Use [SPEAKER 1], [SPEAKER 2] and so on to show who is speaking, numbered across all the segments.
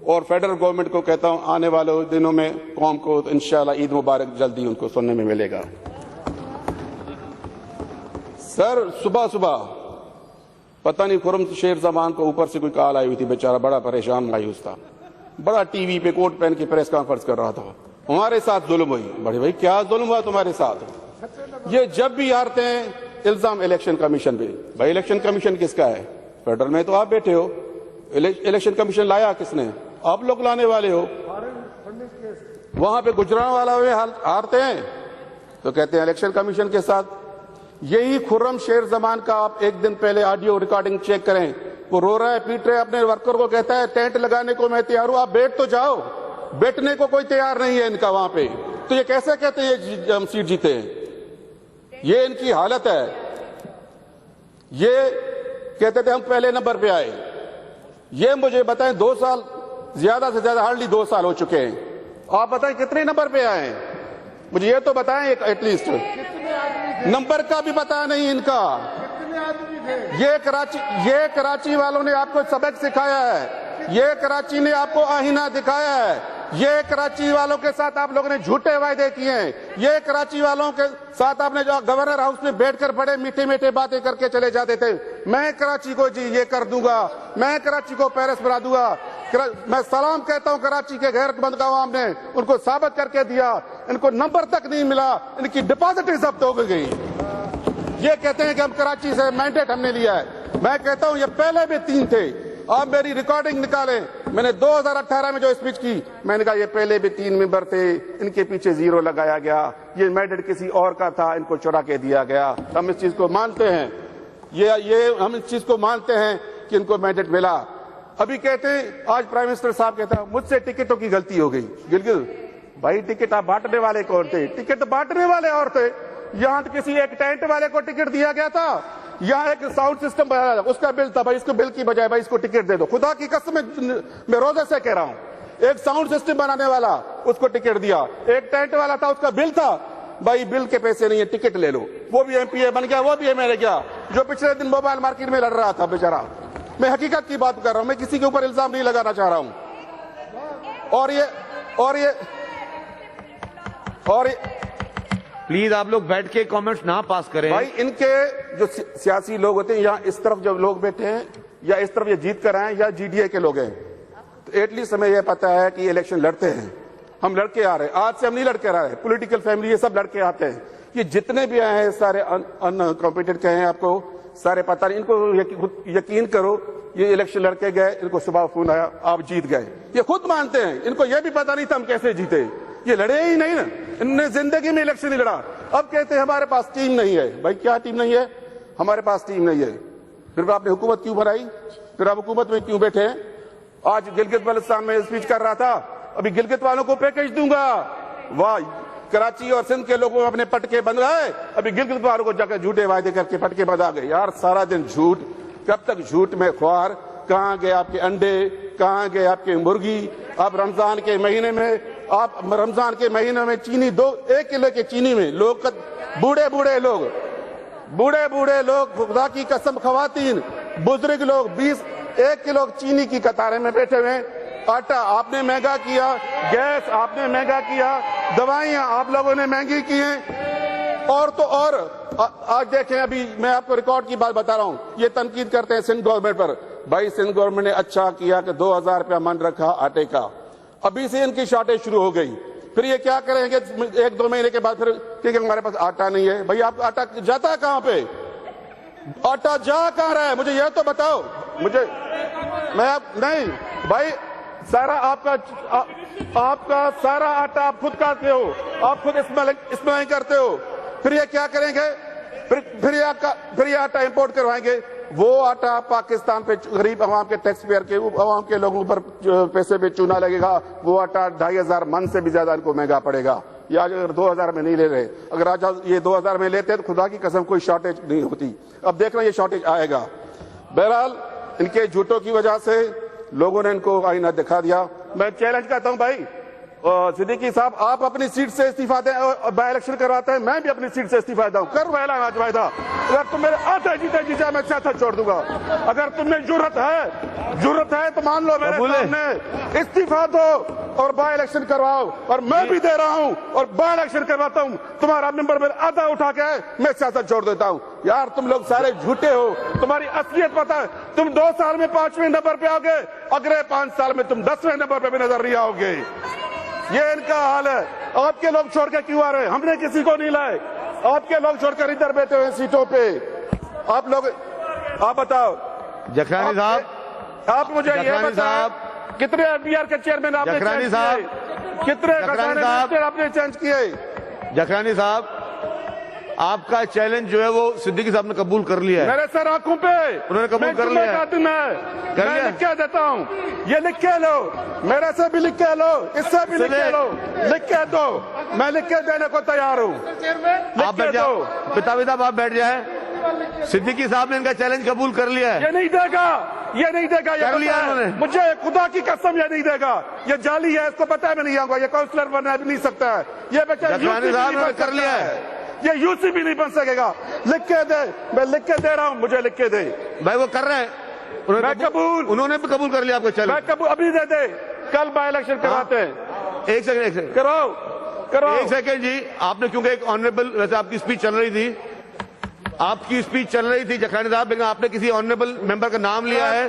[SPEAKER 1] اور federal government کو کہتا ہوں آنے والے دنوں میں قوم کو انشاءاللہ عید مبارک جلدی ان کو سننے میں ملے گا۔ سر صبح صبح پتہ نہیں خرم شیر زمان کو اوپر سے کوئی کال آئی ہوئی تھی، بیچارہ بڑا پریشان مایوس تھا، بڑا ٹی وی پہ کوٹ پہن کے پریس کانفرنس کر رہا تھا، ہمارے ساتھ ظلم ہوئی۔ بڑے بھائی کیا ظلم ہوا تمہارے ساتھ؟ یہ جب بھی ہارتے ہیں الزام الیکشن کمیشن پہ۔ بھائی الیکشن کمیشن کس کا ہے؟ فیڈرل میں تو آپ بیٹھے ہو، الیکشن کمیشن لایا کس نے؟ آپ لوگ لانے والے ہو۔ وہاں پہ گجرانوالہ میں ہارتے ہیں تو کہتے ہیں الیکشن کمیشن کے ساتھ۔ یہی خرم شیر زمان کا آپ ایک دن پہلے آڈیو ریکارڈنگ چیک کریں، وہ رو رہا ہے پیٹ رہا ہے، اپنے ورکر کو کہتا ہے ٹینٹ لگانے کو میں تیار ہوں، آپ بیٹھ تو جاؤ، بیٹھنے کو کوئی تیار نہیں ہے ان کا وہاں پہ، تو یہ کیسے کہتے ہیں ہم سیٹ جیتے ہیں؟ یہ ان کی حالت ہے۔ یہ کہتے تھے ہم پہلے نمبر پہ آئے۔ یہ مجھے بتائیں 2 سال زیادہ سے زیادہ ہارڈلی 2 سال ہو چکے ہیں، آپ بتائیں کتنے نمبر پہ آئے ہیں؟ مجھے یہ تو بتائیں ایٹ لیسٹ، نمبر کا بھی پتہ نہیں ان کا۔ یہ کراچی والوں نے آپ کو سبق سکھایا ہے، یہ کراچی نے آپ کو آئینہ دکھایا ہے، یہ کراچی والوں کے ساتھ آپ لوگوں نے جھوٹے وعدے کیے ہیں، یہ کراچی والوں کے ساتھ آپ نے جو گورنر ہاؤس میں بیٹھ کر بڑے میٹھے میٹھے باتیں کر کے چلے جاتے تھے، میں کراچی کو جی یہ کر دوں گا، میں کراچی کو پیرس بنا دوں گا۔ میں سلام کہتا ہوں کراچی کے غیرت مند عوام نے، ان کو ثابت کر کے دیا، ان کو نمبر تک نہیں ملا، ان کی ڈپازٹ ضبط ہو گئی۔ یہ کہتے ہیں کہ ہم کراچی سے مینڈیٹ ہم نے لیا ہے، میں کہتا ہوں یہ پہلے بھی 3 تھے۔ آپ میری ریکارڈنگ نکالیں، میں نے 2018 میں جو اسپیچ کی، میں نے کہا یہ پہلے بھی 3 ممبر تھے، ان کے پیچھے 0 لگایا گیا، یہ مینڈیٹ کسی اور کا تھا، ان کو چرا کے دیا گیا، ہم اس چیز کو مانتے ہیں، ہم اس چیز کو مانتے ہیں کہ ان کو مینڈیٹ ملا۔ ابھی کہتے ہیں آج پرائم منسٹر صاحب کہتا ہے مجھ سے ٹکٹوں کی غلطی ہو گئی۔ گلگل بھائی ٹکٹ آپ بانٹنے والے کون تھے؟ ٹکٹ بانٹنے والے اور تھے۔ یہاں کسی ایک ٹینٹ والے کو ٹکٹ دیا گیا تھا، یہاں ایک ساؤنڈ سسٹم بنایا تھا، اس کا بل تھا، بھائی اس کو بل کی بجائے بھائی اس کو ٹکٹ دے دو۔ خدا کی قسم میں روزے سے کہہ رہا ہوں، ایک ساؤنڈ سسٹم بنانے والا اس کو ٹکٹ دیا، ایک ٹینٹ والا تھا اس کا بل تھا، بھائی بل کے پیسے نہیں ہے ٹکٹ لے لو۔ وہ بھی ایم پی اے بن گیا، وہ بھی ایم ایل اے گیا، جو پچھلے دن موبائل مارکیٹ میں لڑ رہا تھا بیچارہ۔ میں حقیقت کی بات کر رہا ہوں، میں کسی کے اوپر الزام نہیں لگانا چاہ رہا ہوں۔ اور یہ
[SPEAKER 2] پلیز آپ لوگ بیٹھ کے کامنٹس نہ پاس کریں۔
[SPEAKER 1] بھائی ان کے جو سیاسی لوگ ہوتے ہیں، یہاں اس طرف جو لوگ بیٹھے ہیں یا اس طرف یہ جیت کر آئے ہیں یا جی ڈی اے کے لوگ ہیں، تو ایٹ لیسٹ ہمیں یہ پتا ہے کہ یہ الیکشن لڑتے ہیں، ہم لڑ کے آ رہے ہیں، آج سے ہم نہیں لڑ کے آ رہے ہیں، پولیٹیکل فیملی یہ سب لڑ کے آتے ہیں۔ یہ جتنے بھی آئے ہیں سارے ان کمپیٹنٹ کہیں آپ کو، سارے پتہ نہیں، ان کو یقین کرو یہ الیکشن لڑ کے گئے، ان کو صبح فون آیا آپ جیت گئے، یہ خود مانتے ہیں، ان کو یہ بھی پتہ نہیں تھا ہم کیسے جیتے، یہ لڑے ہی نہیں نا، انہوں نے زندگی میں الیکشن نہیں لڑا۔ اب کہتے ہیں ہمارے پاس ٹیم نہیں ہے۔ بھائی کیا ٹیم نہیں ہے؟ ہمارے پاس ٹیم نہیں ہے، پھر آپ نے حکومت کیوں بنائی؟ پھر آپ حکومت میں کیوں بیٹھے ہیں؟ آج گلگت بلتستان میں اسپیچ کر رہا تھا، ابھی گلگت والوں کو پیکج دوں گا، واہ کراچی اور سندھ کے لوگوں اپنے پٹکے بند گئے، ابھی گلگت والوں کو جا کے جھوٹے وعدے کر کے پٹکے بند آ گئے۔ یار سارا دن جھوٹ، کب تک جھوٹ میں خوار؟ کہاں گئے آپ کے انڈے، کہاں گئے آپ کے مرغی؟ آپ رمضان کے مہینے میں چینی 1 کلو کے چینی میں لوگ بوڑھے بوڑھے لوگ خدا کی قسم، خواتین بزرگ لوگ 1 کلو چینی کی قطاریں میں بیٹھے ہوئے ہیں۔ آٹا آپ نے مہنگا کیا، گیس آپ نے مہنگا کیا، دوائیاں آپ لوگوں نے مہنگی کی ہیں، اور تو اور آج دیکھیں، ابھی میں آپ کو ریکارڈ کی بات بتا رہا ہوں، یہ تنقید کرتے ہیں سندھ گورنمنٹ پر۔ بھائی سندھ گورنمنٹ نے اچھا کیا کہ 2000 روپیہ من رکھا آٹے کا، ابھی سے ان کی شارٹیج شروع ہو گئی، پھر یہ کیا کریں گے 1-2 مہینے کے بعد پھر کہ ہمارے پاس آٹا نہیں ہے۔ بھائی آپ آٹا جاتا ہے کہاں پہ؟ آٹا جا کہاں رہا ہے؟ مجھے یہ تو بتاؤ مجھے، نہیں بھائی سارا آپ کا سارا آٹا آپ خود کاٹتے ہو، آپ خود اسمگلنگ کرتے ہو، پھر یہ کیا کریں گے؟ پھر یہ آٹا امپورٹ کروائیں گے، وہ آٹا پاکستان پہ غریب عوام کے ٹیکس پیئر کے عوام کے لوگوں پر پیسے پہ چونا لگے گا، وہ آٹا 2500 من سے بھی زیادہ ان کو مہنگا پڑے گا۔ یہ آج اگر 2000 میں نہیں لے رہے، اگر آج یہ 2000 میں لیتے تو خدا کی قسم کوئی شارٹیج نہیں ہوتی۔ اب دیکھ رہے ہیں یہ شارٹیج آئے گا۔ بہرحال ان کے جھوٹوں کی وجہ سے لوگوں نے ان کو آئینہ دکھا دیا۔ میں چیلنج کرتا ہوں بھائی، सिद्दीकी साहब, आप अपनी सीट से इस्तीफा दें और बाई इलेक्शन करवाते हैं, मैं भी अपनी सीट से इस्तीफा दूं। कर वायदा, अगर तुम मेरे आते जीते जीते मैं सियासत छोड़ दूंगा। अगर तुम्हें जरूरत है तो मान लो मेरे सामने इस्तीफा दो और बाई इलेक्शन करवाओ, और मैं भी दे रहा हूं और बाई इलेक्शन करवाता हूं। तुम्हारा नंबर मेरे आधा उठा के मैं सियासत छोड़ देता हूं। यार तुम लोग सारे झूठे हो, तुम्हारी असलियत पता है। तुम 2 साल में 5वें नंबर पे आओगे, अगले 5 साल में तुम 10वें नंबर पे भी नजर नहीं आओगे। ये इनका हाल है। आपके लोग छोड़ के क्यों आ रहे हैं? हमने किसी को नहीं लाए, आपके लोग छोड़कर इधर बैठे हुए सीटों पे। आप लोग, आप बताओ
[SPEAKER 2] जखरानी साहब,
[SPEAKER 1] आप मुझे ये
[SPEAKER 2] जखरानी
[SPEAKER 1] बताओ
[SPEAKER 2] साहब,
[SPEAKER 1] कितने एफबीआर के चेयरमैन आपने
[SPEAKER 2] जखरानी
[SPEAKER 1] चेंज
[SPEAKER 2] साहब,
[SPEAKER 1] किए? कितने खजाने
[SPEAKER 2] साहब,
[SPEAKER 1] मिनिस्टर आपने चेंज किए?
[SPEAKER 2] जखरानी साहब, आपका चैलेंज जो है वो सिद्दीकी साहब ने कबूल कर लिया है।
[SPEAKER 1] मेरे सर आंखों पे
[SPEAKER 2] उन्होंने कबूल कर लिया है।
[SPEAKER 1] मैं लिख के देता हूँ, ये लिख के लो, मेरे से भी लिख के लो, इससे भी लिख के लो, लिख के दो, मैं लिख के देने को तैयार हूँ।
[SPEAKER 2] आप बैठ जाओ, पितावी साहब आप बैठ जाए। सिद्दीकी साहब ने इनका चैलेंज कबूल कर लिया है।
[SPEAKER 1] ये नहीं देगा, ये नहीं देगा, ये
[SPEAKER 2] कर लिया
[SPEAKER 1] पता है।
[SPEAKER 2] उन्होंने।
[SPEAKER 1] मुझे खुदा की कसम ये नहीं देगा, ये जाली है, इसको पता है मैं नहीं आऊंगा, ये काउंसलर बनना भी नहीं सकता है, ये बेचारा
[SPEAKER 2] जखरानी साहब ने कर लिया है,
[SPEAKER 1] ये यूसी भी नहीं बन सकेगा। लिख के दे, मैं लिख के दे रहा हूँ, मुझे लिख के दे।
[SPEAKER 2] भाई वो कर रहे हैं, उन्होंने भी कबूल कर लिया आपको चैलेंज।
[SPEAKER 1] मैं कबूल अभी दे दे, कल बाई इलेक्शन करवाते हैं।
[SPEAKER 2] एक सेकंड
[SPEAKER 1] करो
[SPEAKER 2] एक सेकंड जी, आपने क्योंकि एक ऑनरेबल, वैसे आपकी स्पीच चल रही थी, आपकी स्पीच चल रही थी जखरानी साहब, लेकिन आपने किसी ऑनरेबल मेंबर का नाम लिया है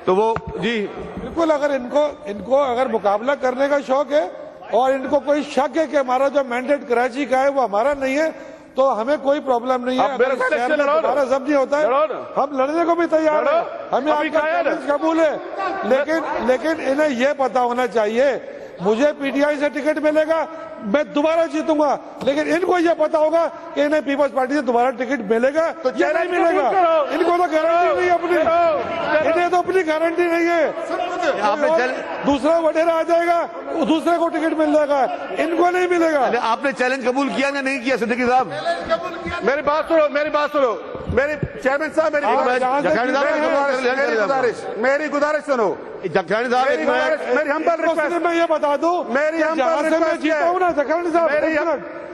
[SPEAKER 2] तो वो जी
[SPEAKER 3] बिल्कुल, अगर इनको अगर मुकाबला करने का शौक है और इनको कोई शक है कि हमारा जो मैंडेट कराची का है वो हमारा नहीं है, तो हमें कोई प्रॉब्लम नहीं है।
[SPEAKER 1] अब मेरे
[SPEAKER 3] अगर
[SPEAKER 1] इलेक्शन लड़ो,
[SPEAKER 3] हमारा जब नहीं होता है, हम लड़ने को भी तैयार है, हमें
[SPEAKER 1] अभी
[SPEAKER 3] आपका
[SPEAKER 1] कायर है।
[SPEAKER 3] चैलेंज कबूल है। लेकिन इन्हें यह पता होना चाहिए, मुझे पीटीआई से टिकट मिलेगा, मैं दोबारा जीतूंगा, लेकिन इनको यह पता होगा कि इन्हें पीपल्स पार्टी से दोबारा टिकट मिलेगा या नहीं मिलेगा। इनको तो गारंटी नहीं है अपनी, इन्हें तो अपनी गारंटी नहीं है।
[SPEAKER 2] आपने
[SPEAKER 3] दूसरा वडेरा आ जाएगा, दूसरे को टिकट मिल जाएगा, इनको नहीं मिलेगा।
[SPEAKER 2] आपने चैलेंज कबूल किया या नहीं किया सिद्दीकी साहब?
[SPEAKER 1] मेरी बात सुनो, मेरी चेयरमैन साहब, मेरी गुजारिश सुनो।
[SPEAKER 2] जखरानी साहब
[SPEAKER 1] मेरी हम्बल रिक्वेस्ट,
[SPEAKER 3] मैं ये बता दूं,
[SPEAKER 1] मेरी
[SPEAKER 3] जहां से मैं जीता हूं ना जखरानी साहब,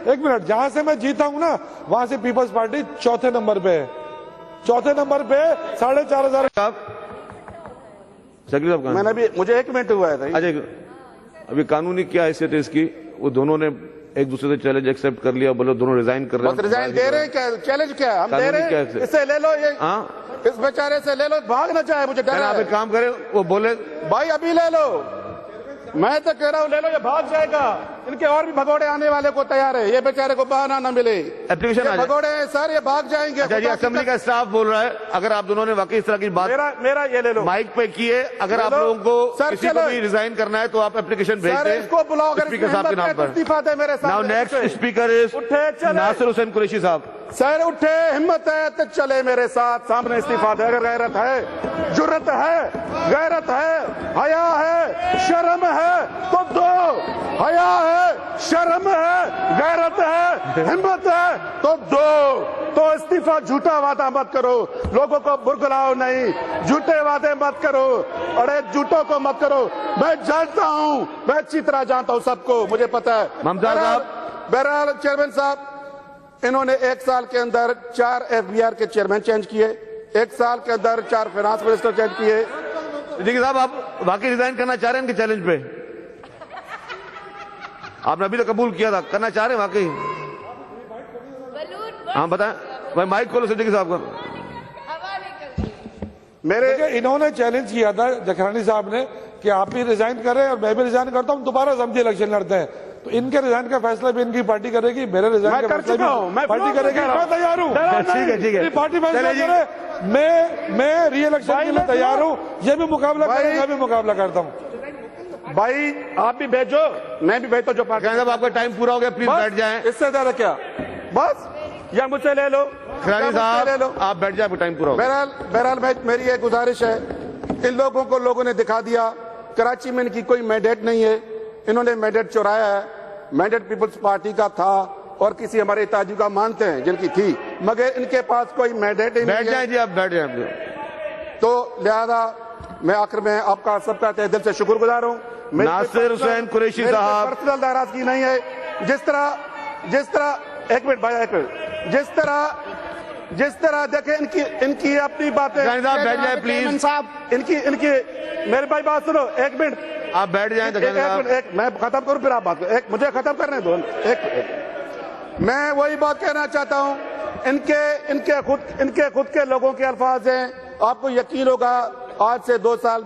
[SPEAKER 3] एक मिनट, जहां से मैं जीता हूं ना वहां से पीपल्स पार्टी चौथे नंबर पे है, 4,500
[SPEAKER 2] साहब।
[SPEAKER 1] मैंने भी, मुझे 1 मिनट हुआ है।
[SPEAKER 2] अच्छा, अभी कानूनी क्या हैसियत है इसकी? वो दोनों ने एक दूसरे से चैलेंज एक्सेप्ट कर लिया, बोलो दोनों रिजाइन कर रहे हैं।
[SPEAKER 1] रिजाइन दे रहे हैं क्या? चैलेंज क्या है? हम दे रहे हैं, इससे ले लो, ये इस बेचारे से ले लो, भाग ना चाहे, मुझे डर है।
[SPEAKER 2] आप एक काम करें, वो बोले
[SPEAKER 1] भाई अभी ले लो, मैं तो कह रहा हूँ ले लो, ये भाग जाएगा। इनके और भी भगोड़े आने वाले को तैयार है, ये बेचारे को बहाना न मिले।
[SPEAKER 2] एप्लीकेशन
[SPEAKER 1] भगोड़े हैं सर, ये भाग जाएंगे।
[SPEAKER 2] अच्छा जी, असेंबली का स्टाफ बोल रहा है, अगर आप दोनों ने वाकई इस तरह की बात
[SPEAKER 1] मेरा ये ले लो,
[SPEAKER 2] माइक पे किए, अगर आप लोगों को किसी को भी रिजाइन करना है तो आप एप्लीकेशन भेज दें
[SPEAKER 1] इसको बुलाओ,
[SPEAKER 2] स्पीकर साहब के नाम पर।
[SPEAKER 1] इस्तीफा दे मेरे साथ।
[SPEAKER 2] Now next speaker is Nasir Hussain Qureshi साहब।
[SPEAKER 1] सर उठे, हिम्मत है तो चले मेरे साथ, सामने इस्तीफा दे। अगर गैरत है, जुर्रत है, गैरत है, हया है, शर्म है तो दो। हया है, शर्म है, गैरत है, हिम्मत है तो दो। तो इस्तीफा, झूठा वादा मत करो, लोगों को बुरगलाओ नहीं, झूठे वादे मत करो, अरे झूठों को मत करो। मैं जानता हूं, मैं अच्छी तरह जानता हूं सबको, मुझे पता है। बहरहाल चेयरमैन साहब, इन्होंने 1 साल के अंदर 4 एफबीआर के चेयरमैन चेंज किए, 1 साल के अंदर 4 फाइनेंस मिनिस्टर चेंज किए।
[SPEAKER 2] सिद्दीकी साहब, आप वाकई रिजाइन करना चाह रहे हैं इनके चैलेंज पे? आपने अभी तो कबूल किया था, करना चाह रहे हैं वाकई? हाँ बताएं भाई, माइक खोलो सिद्दीकी साहब का।
[SPEAKER 3] इन्होंने चैलेंज किया था जखरानी साहब ने कि आप भी रिजाइन करें और मैं भी रिजाइन करता हूं, दोबारा समझे इलेक्शन लड़ते हैं, तो इनके रिजाइन का फैसला भी इनकी पार्टी करेगी, मेरे रिजाइन का फैसला भी पार्टी करेगी। मैं तैयार हूँ,
[SPEAKER 2] ठीक है,
[SPEAKER 3] पार्टी फैसला करे, मैं री इलेक्शन के लिए तैयार हूँ, ये भी मुकाबला करें, मैं भी मुकाबला करता हूँ।
[SPEAKER 1] भाई आप भी भेजो, मैं भी भेजता हूँ। जो पार्टी
[SPEAKER 2] साहब, आपका टाइम पूरा हो गया, प्लीज बैठ जाएं।
[SPEAKER 1] इससे ज्यादा क्या, बस या मुझसे ले लो,
[SPEAKER 2] खिलाड़ी साहब ले लो, आप बैठ जाए, आपका टाइम पूरा हो गया।
[SPEAKER 1] बहरहाल मेरी एक गुजारिश है, इन लोगों को लोगों ने दिखा दिया कराची में इनकी कोई मैंडेट नहीं है, इन्होंने मैंडेट चुराया है। मैंडेट पीपल्स पार्टी का था और किसी हमारे ताजू का मानते हैं जिनकी थी, मगर इनके पास कोई मैंडेट ही नहीं है।
[SPEAKER 2] बैठ जाए जी, आप बैठ जाए।
[SPEAKER 1] तो लिहाजा मैं आखिर में आपका सबका तहे दिल से शुक्रगुजार हूँ।
[SPEAKER 2] नासिर हुसैन कुरैशी साहब,
[SPEAKER 1] पर्सनल नाराजगी नहीं है। जिस तरह एक मिनट भाई, एक मिनट, जिस तरह देखें इनकी अपनी बातें,
[SPEAKER 2] बैठ जाए प्लीज
[SPEAKER 4] साहब।
[SPEAKER 1] इनकी मेरे भाई बात सुनो, एक मिनट
[SPEAKER 2] आप बैठ जाएं।
[SPEAKER 1] एक मैं खत्म करूं फिर आप बात करो। एक मुझे खत्म करने दो। मैं वही बात कहना चाहता हूं, इनके खुद के लोगों के अल्फाज हैं। आपको यकीन होगा आज से 2 साल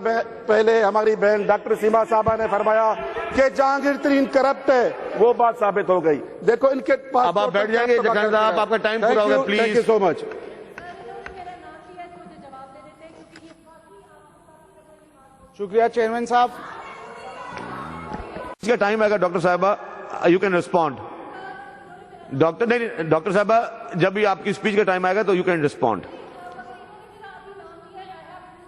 [SPEAKER 1] पहले हमारी बहन डॉक्टर सीमा साहबा ने फरमाया कि जहांगीर तरीन करप्ट है, वो बात साबित हो गई। देखो इनके पास।
[SPEAKER 2] अब आप बैठ जाएंगे जखन साहब, आपका टाइम पूरा हो गया, please.
[SPEAKER 1] Thank you so much.
[SPEAKER 4] शुक्रिया चेयरमैन साहब।
[SPEAKER 2] इसका टाइम आएगा डॉक्टर साहबा, यू कैन रिस्पॉन्ड। डॉक्टर साहबा, जब भी आपकी स्पीच का टाइम आएगा तो यू कैन रिस्पॉन्ड।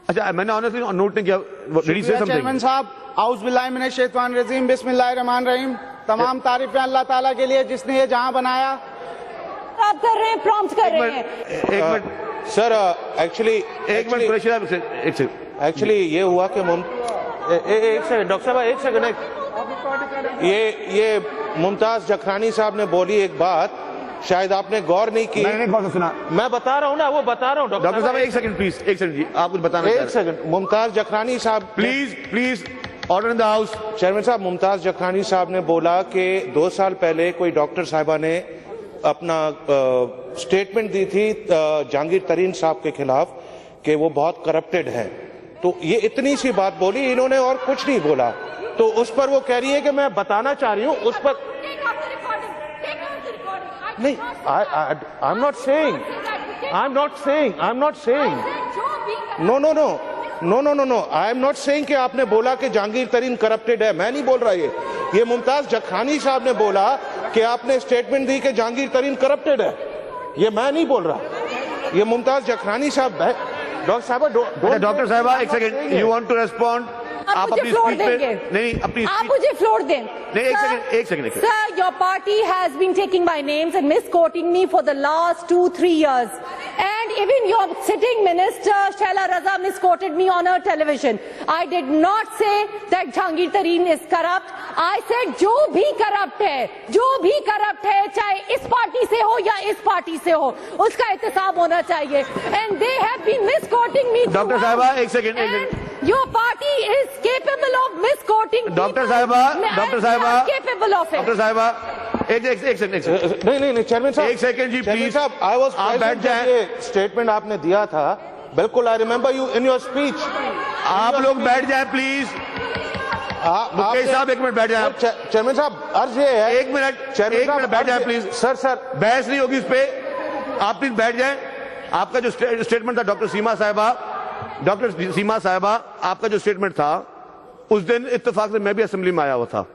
[SPEAKER 2] अच्छा, मैंने ऑनेस्टली नोट नहीं किया। डिड ही से समथिंग?
[SPEAKER 4] चेयरमैन साहब, आउज़ बिल्लाहि मिनश शैतानिर रजीम, बिस्मिल्लाहिर रहमानिर रहीम। तमाम तारीफें अल्लाह ताला के लिए जिसने ये जहां बनाया।
[SPEAKER 5] आप कर रहे हैं, प्रॉम्प्ट कर रहे हैं।
[SPEAKER 2] एक मिनट
[SPEAKER 6] सर, एक्चुअली
[SPEAKER 2] एक मिनट कुरैशी साहब, एक सेकंड।
[SPEAKER 6] एक्चुअली ये हुआ कि एक सेकंड डॉक्टर साहब, एक सेकंड। ये मुमताज जखरानी साहब ने बोली एक बात, शायद आपने गौर नहीं की।
[SPEAKER 2] मैंने कौन सा सुना?
[SPEAKER 6] मैं बता रहा हूँ ना, वो बता रहा हूँ
[SPEAKER 2] डॉक्टर साहब एक सेकंड प्लीज, एक सेकंड जी, आप कुछ बताना।
[SPEAKER 6] एक सेकंड। मुमताज जखरानी साहब,
[SPEAKER 2] please order in the house.
[SPEAKER 6] Chairman साहब, मुमताज जखरानी साहब ने बोला कि 2 साल पहले कोई डॉक्टर साहिबा ने अपना स्टेटमेंट दी थी जहांगीर तरीन साहब के खिलाफ कि वो बहुत करप्टेड हैं। तो ये इतनी सी बात बोली इन्होंने और कुछ नहीं बोला। तो उस पर वो कह रही है कि मैं बताना चाह रही हूँ उस पर। नहीं, I am not saying, no, I am not saying कि आपने बोला कि जहांगीर तरीन करप्टेड है। मैं नहीं बोल रहा ये मुमताज जखरानी साहब ने बोला कि आपने स्टेटमेंट दी कि जहांगीर तरीन करप्टेड है। ये मैं नहीं बोल रहा, ये मुमताज जखरानी साहब है। डॉक्टर साहब,
[SPEAKER 2] डॉक्टर साहब एक second, you want to respond?
[SPEAKER 5] आप मुझे फ्लोर देंगे?
[SPEAKER 2] नहीं, अपनी
[SPEAKER 5] आप मुझे फ्लोर दें।
[SPEAKER 2] नहीं, एक second.
[SPEAKER 5] Sir, your party has been taking my names and misquoting me for the last 2-3 years. And even your sitting minister, Shaila Raza, misquoted me on her television. I did not say that Jahangir Tareen is corrupt. I said जो भी corrupt है, चाहे इस party से हो या इस party से हो, उसका एहतसाब होना चाहिए। And they have been misquoting me.
[SPEAKER 2] Doctor साहबा एक second.
[SPEAKER 5] Your party is capable of misquoting.
[SPEAKER 2] Doctor साहबा
[SPEAKER 5] capable of it.
[SPEAKER 2] डॉक्टर साहबा एक सेकंड।
[SPEAKER 6] नहीं चेयरमैन साहब,
[SPEAKER 2] एक सेकंड जी
[SPEAKER 6] चेयरमैन
[SPEAKER 2] प्लीज।
[SPEAKER 6] साहब, आई वाज
[SPEAKER 2] आप बैठ जाएं।
[SPEAKER 6] स्टेटमेंट आपने दिया था, बिल्कुल I remember you in your speech.
[SPEAKER 2] आप लोग बैठ जाएं प्लीज। मुकेश साहब एक मिनट बैठ जाएं।
[SPEAKER 6] चेयरमैन साहब, अर्ज ये है।
[SPEAKER 2] एक मिनट बैठ जाएं प्लीज।
[SPEAKER 6] सर
[SPEAKER 2] बहस नहीं होगी इस पे, आप प्लीज बैठ जाएं। आपका जो स्टेटमेंट था डॉक्टर सीमा साहिबा, आपका जो स्टेटमेंट था उस दिन इत्तेफाक से मैं भी असेंबली में आया हुआ था।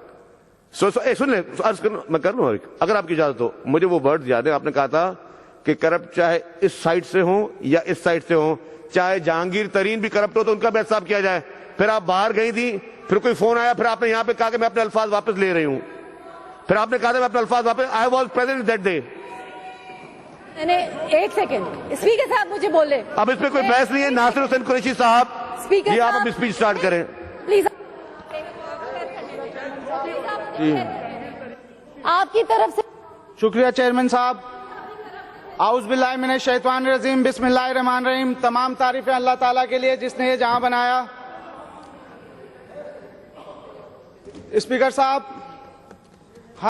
[SPEAKER 2] सुन ले, अर्ज मैं कर लूं अगर आपकी इजाजत हो। मुझे वो वर्ड याद है, आपने कहा था कि करप्ट चाहे इस साइड से हो या इस साइड से हो, चाहे जहांगीर तरीन भी करप्ट हो तो उनका भी एहसाब किया जाए। फिर आप बाहर गई थी, फिर कोई फोन आया, फिर आपने यहां पे कहा कि मैं अपने अल्फाज वापस ले रही हूं। फिर आपने कहा था मैं अपने अल्फाज वापस, I was present that day.
[SPEAKER 5] मैंने एक सेकंड, स्पीकर साहब मुझे बोले।
[SPEAKER 2] अब इस पे कोई बहस नहीं है। नासिर हुसैन कुरैशी साहब,
[SPEAKER 5] स्पीकर
[SPEAKER 2] ये आप
[SPEAKER 5] साहब,
[SPEAKER 2] अपनी स्पीच स्टार्ट करें
[SPEAKER 5] प्लीज। आपकी तरफ से
[SPEAKER 4] शुक्रिया चेयरमैन साहब। आउज़ बिल्लाहि मिनश शैतानिर रजीम, बिस्मिल्लाहिर रहमानिर रहीम। तमाम तारीफें अल्लाह ताला के लिए जिसने ये जहां बनाया। स्पीकर साहब,